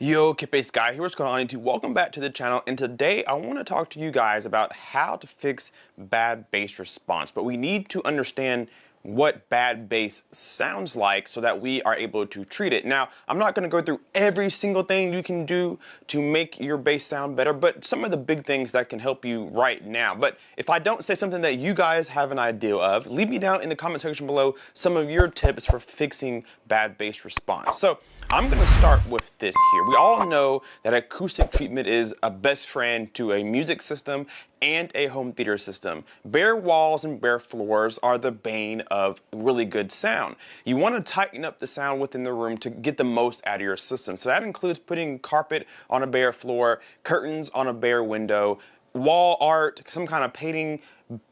Yo, Kpaceguy here. What's going on, YouTube? Welcome back to the channel. And today I want to talk to you guys about how to fix bad bass response. But we need to understand what bad bass sounds like so that we are able to treat it. Now, I'm not going to go through every single thing you can do to make your bass sound better, but some of the big things that can help you right now. But if I don't say something that you guys have an idea of, leave me down in the comment section below some of your tips for fixing bad bass response. So I'm going to start with this here. We all know that acoustic treatment is a best friend to a music system and a home theater system. Bare walls and bare floors are the bane of really good sound. You want to tighten up the sound within the room to get the most out of your system. So that includes putting carpet on a bare floor, curtains on a bare window, wall art, some kind of painting,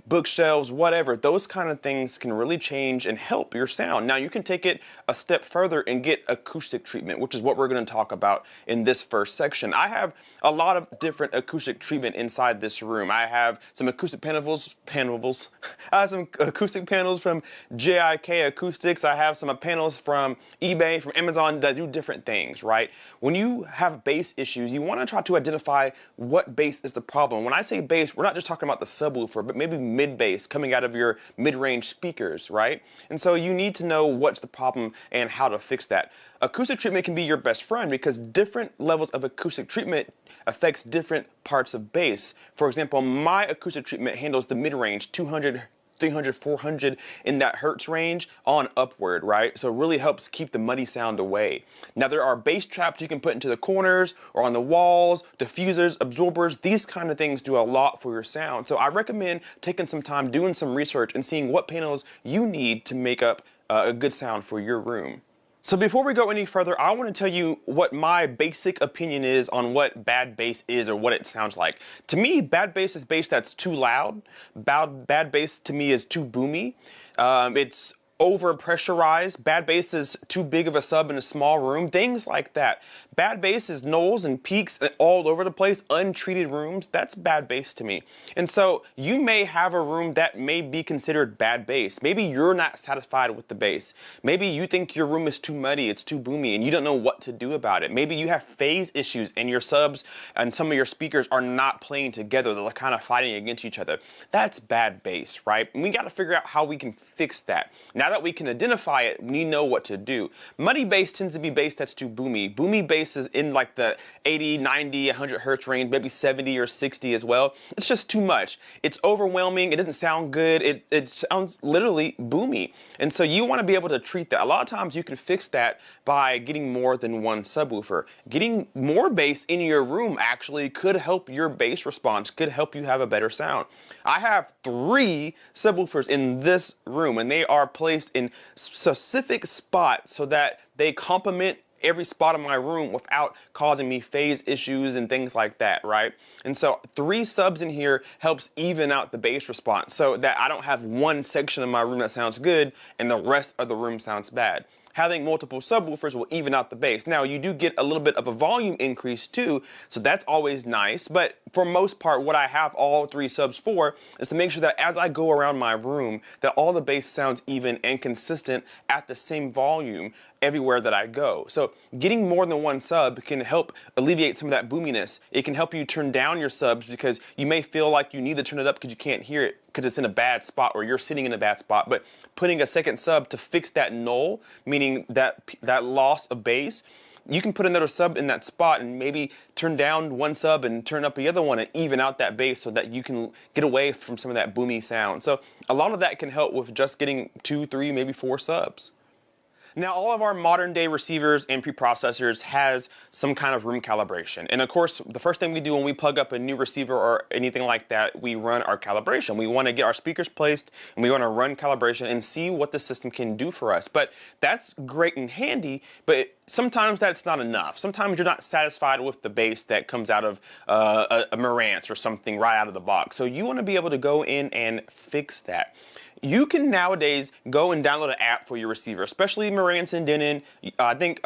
bookshelves, whatever. Those kind of things can really change and help your sound. Now you can take it a step further and get acoustic treatment, which is what we're going to talk about in this first section. I have a lot of different acoustic treatment inside this room. I have some acoustic panels. I have some acoustic panels from JIK Acoustics. I have some panels from eBay, from Amazon that do different things, right? When you have bass issues, you want to try to identify what bass is the problem. When I say bass, we're not just talking about the subwoofer, but maybe mid bass coming out of your mid-range speakers, right? And so you need to know what's the problem and how to fix that. Acoustic treatment can be your best friend because different levels of acoustic treatment affects different parts of bass. For example, my acoustic treatment handles the mid-range, 200, 300, 400 in that hertz range on upward, right? So it really helps keep the muddy sound away. Now there are bass traps you can put into the corners or on the walls, diffusers, absorbers. These kind of things do a lot for your sound. So I recommend taking some time doing some research and seeing what panels you need to make up a good sound for your room. So before we go any further, I want to tell you what my basic opinion is on what bad bass is or what it sounds like. To me, bad bass is bass that's too loud. Bad bass to me is too boomy. It's over pressurized. Bad bass is too big of a sub in a small room. Things like that. Bad bass is knolls and peaks all over the place, untreated rooms. That's bad bass to me. And so you may have a room that may be considered bad bass. Maybe you're not satisfied with the bass. Maybe you think your room is too muddy, it's too boomy, and you don't know what to do about it. Maybe you have phase issues and your subs and some of your speakers are not playing together. They're kind of fighting against each other. That's bad bass, right? And we got to figure out how we can fix that. Now that we can identify it, we know what to do. Muddy bass tends to be bass that's too boomy. Boomy bass is in like the 80, 90, 100 hertz range, maybe 70 or 60 as well. It's just too much. It's overwhelming. It doesn't sound good. It sounds literally boomy. And so you want to be able to treat that. A lot of times you can fix that by getting more than one subwoofer. Getting more bass in your room actually could help your bass response, could help you have a better sound. I have 3 subwoofers in this room and they are placed in specific spots so that they complement every spot in my room without causing me phase issues and things like that, right? And so 3 subs in here helps even out the bass response so that I don't have one section of my room that sounds good and the rest of the room sounds bad. Having multiple subwoofers will even out the bass. Now you do get a little bit of a volume increase too, so that's always nice, but for most part what I have all 3 subs for is to make sure that as I go around my room that all the bass sounds even and consistent at the same volume everywhere that I go. So getting more than one sub can help alleviate some of that boominess. It can help you turn down your subs because you may feel like you need to turn it up because you can't hear it because it's in a bad spot or you're sitting in a bad spot. But putting a second sub to fix that null, meaning that loss of bass, you can put another sub in that spot and maybe turn down one sub and turn up the other one and even out that bass so that you can get away from some of that boomy sound. So a lot of that can help with just getting 2, 3, maybe 4 subs. Now, all of our modern day receivers and preprocessors has some kind of room calibration. And of course, the first thing we do when we plug up a new receiver or anything like that, we run our calibration. We want to get our speakers placed and we want to run calibration and see what the system can do for us. But that's great and handy, but sometimes that's not enough. Sometimes you're not satisfied with the bass that comes out of a Marantz or something right out of the box. So you want to be able to go in and fix that. You can nowadays go and download an app for your receiver, especially Marantz and Denon. I think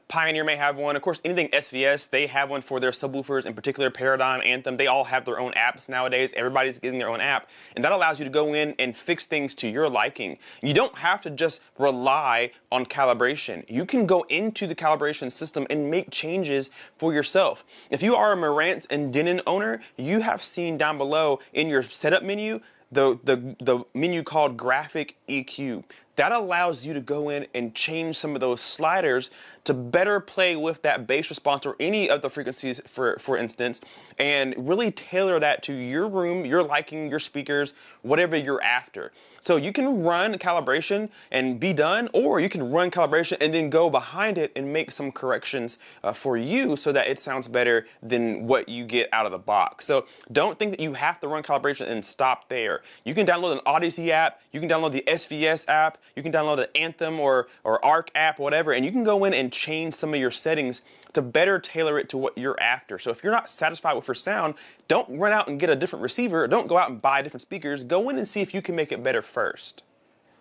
Pioneer may have one. Of course, anything SVS, they have one for their subwoofers, in particular Paradigm, Anthem. They all have their own apps nowadays. Everybody's getting their own app, and that allows you to go in and fix things to your liking. You don't have to just rely on calibration. You can go into the calibration system and make changes for yourself. If you are a Marantz and Denon owner, you have seen down below in your setup menu the menu called Graphic EQ. That allows you to go in and change some of those sliders to better play with that bass response or any of the frequencies, for instance, and really tailor that to your room, your liking, your speakers, whatever you're after. So you can run calibration and be done, or you can run calibration and then go behind it and make some corrections for you so that it sounds better than what you get out of the box. So don't think that you have to run calibration and stop there. You can download an Odyssey app, you can download the SVS app, you can download an Anthem or Arc app, whatever, and you can go in and change some of your settings to better tailor it to what you're after. So if you're not satisfied with your sound, don't run out and get a different receiver, or don't go out and buy different speakers. Go in and see if you can make it better first.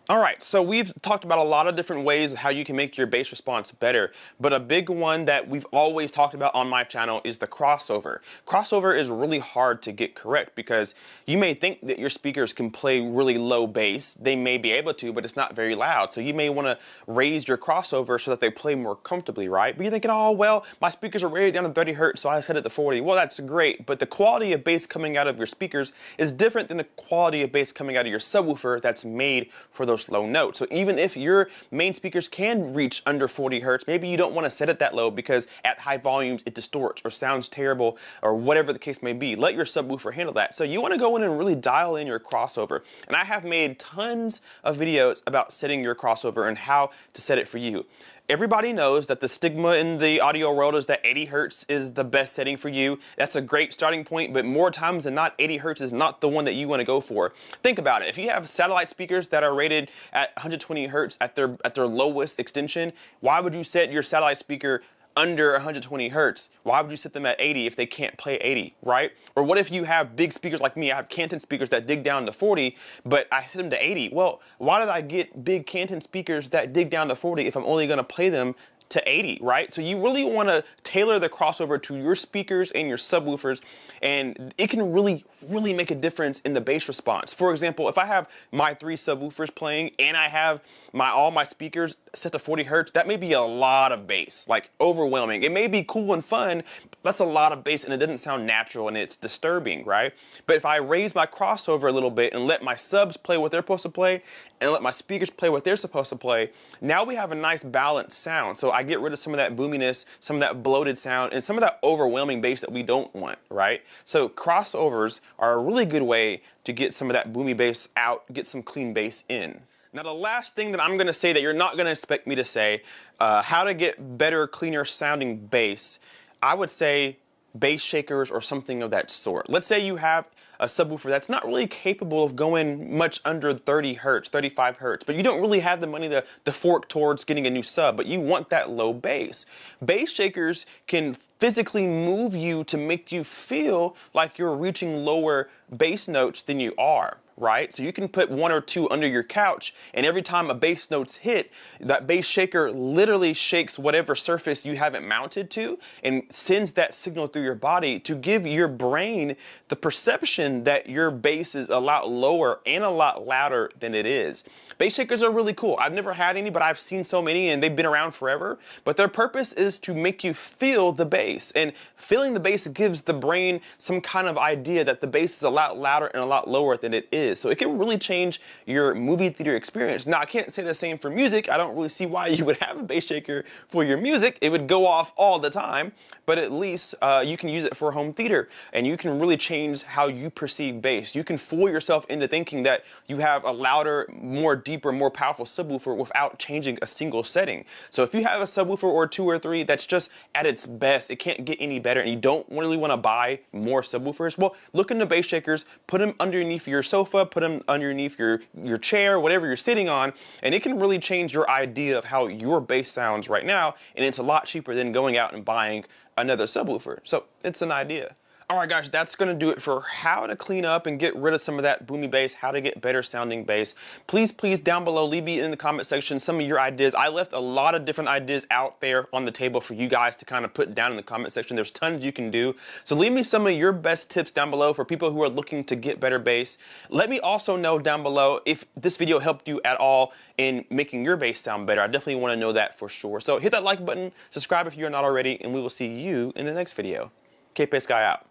All right, so we've talked about a lot of different ways how you can make your bass response better, but a big one that we've always talked about on my channel is the crossover. Crossover is really hard to get correct because you may think that your speakers can play really low bass. They may be able to, but it's not very loud. So you may want to raise your crossover so that they play more comfortably, right? But you're thinking, oh, well, my speakers are rated down to 30 hertz, so I set it to 40. Well, that's great, but the quality of bass coming out of your speakers is different than the quality of bass coming out of your subwoofer that's made for those low notes. So even if your main speakers can reach under 40 hertz, maybe you don't want to set it that low because at high volumes it distorts or sounds terrible or whatever the case may be. Let your subwoofer handle that. So you want to go in and really dial in your crossover. And I have made tons of videos about setting your crossover and how to set it for you. Everybody knows that the stigma in the audio world is that 80 hertz is the best setting for you. That's a great starting point, but more times than not, 80 hertz is not the one that you want to go for. Think about it. If you have satellite speakers that are rated at 120 hertz at their lowest extension, why would you set your satellite speaker under 120 hertz? Why would you set them at 80 if they can't play 80, right? Or what if you have big speakers like me? I have Canton speakers that dig down to 40, but I set them to 80. Well, why did I get big Canton speakers that dig down to 40 if I'm only going to play them to 80, right? So you really want to tailor the crossover to your speakers and your subwoofers, and it can really make a difference in the bass response. For example, if I have my 3 subwoofers playing and I have all my speakers set to 40 hertz, that may be a lot of bass, like overwhelming. It may be cool and fun, but that's a lot of bass and it doesn't sound natural and it's disturbing, right? But if I raise my crossover a little bit and let my subs play what they're supposed to play and let my speakers play what they're supposed to play, now we have a nice balanced sound. So I get rid of some of that boominess, some of that bloated sound, and some of that overwhelming bass that we don't want, right? So crossovers are a really good way to get some of that boomy bass out, get some clean bass in. Now the last thing that I'm going to say that you're not going to expect me to say, how to get better, cleaner sounding bass, I would say bass shakers or something of that sort. Let's say you have a subwoofer that's not really capable of going much under 30 hertz, 35 hertz, but you don't really have the money to fork towards getting a new sub, but you want that low bass. Bass shakers can physically move you to make you feel like you're reaching lower bass notes than you are, right? So you can put 1 or 2 under your couch, and every time a bass note's hit, that bass shaker literally shakes whatever surface you have it mounted to and sends that signal through your body to give your brain the perception that your bass is a lot lower and a lot louder than it is. Bass shakers are really cool. I've never had any, but I've seen so many and they've been around forever. But their purpose is to make you feel the bass. And feeling the bass gives the brain some kind of idea that the bass is a lot louder and a lot lower than it is. So it can really change your movie theater experience. Now, I can't say the same for music. I don't really see why you would have a bass shaker for your music. It would go off all the time, but at least you can use it for home theater, and you can really change how you perceive bass. You can fool yourself into thinking that you have a louder, more deeper, more powerful subwoofer without changing a single setting. So if you have a subwoofer or 2 or 3 that's just at its best, it can't get any better, and you don't really want to buy more subwoofers, well, look into bass shakers, put them underneath your sofa, put them underneath your chair, whatever you're sitting on, and it can really change your idea of how your bass sounds right now, and it's a lot cheaper than going out and buying another subwoofer. So it's an idea. All right, guys, that's going to do it for how to clean up and get rid of some of that boomy bass, how to get better sounding bass. Please, down below, leave me in the comment section some of your ideas. I left a lot of different ideas out there on the table for you guys to kind of put down in the comment section. There's tons you can do. So leave me some of your best tips down below for people who are looking to get better bass. Let me also know down below if this video helped you at all in making your bass sound better. I definitely want to know that for sure. So hit that like button, subscribe if you're not already, and we will see you in the next video. Kpaceguy out.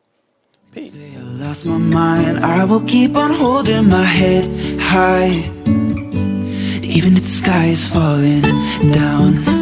Peace. I lost my mind, I will keep on holding my head high, even if the sky is falling down.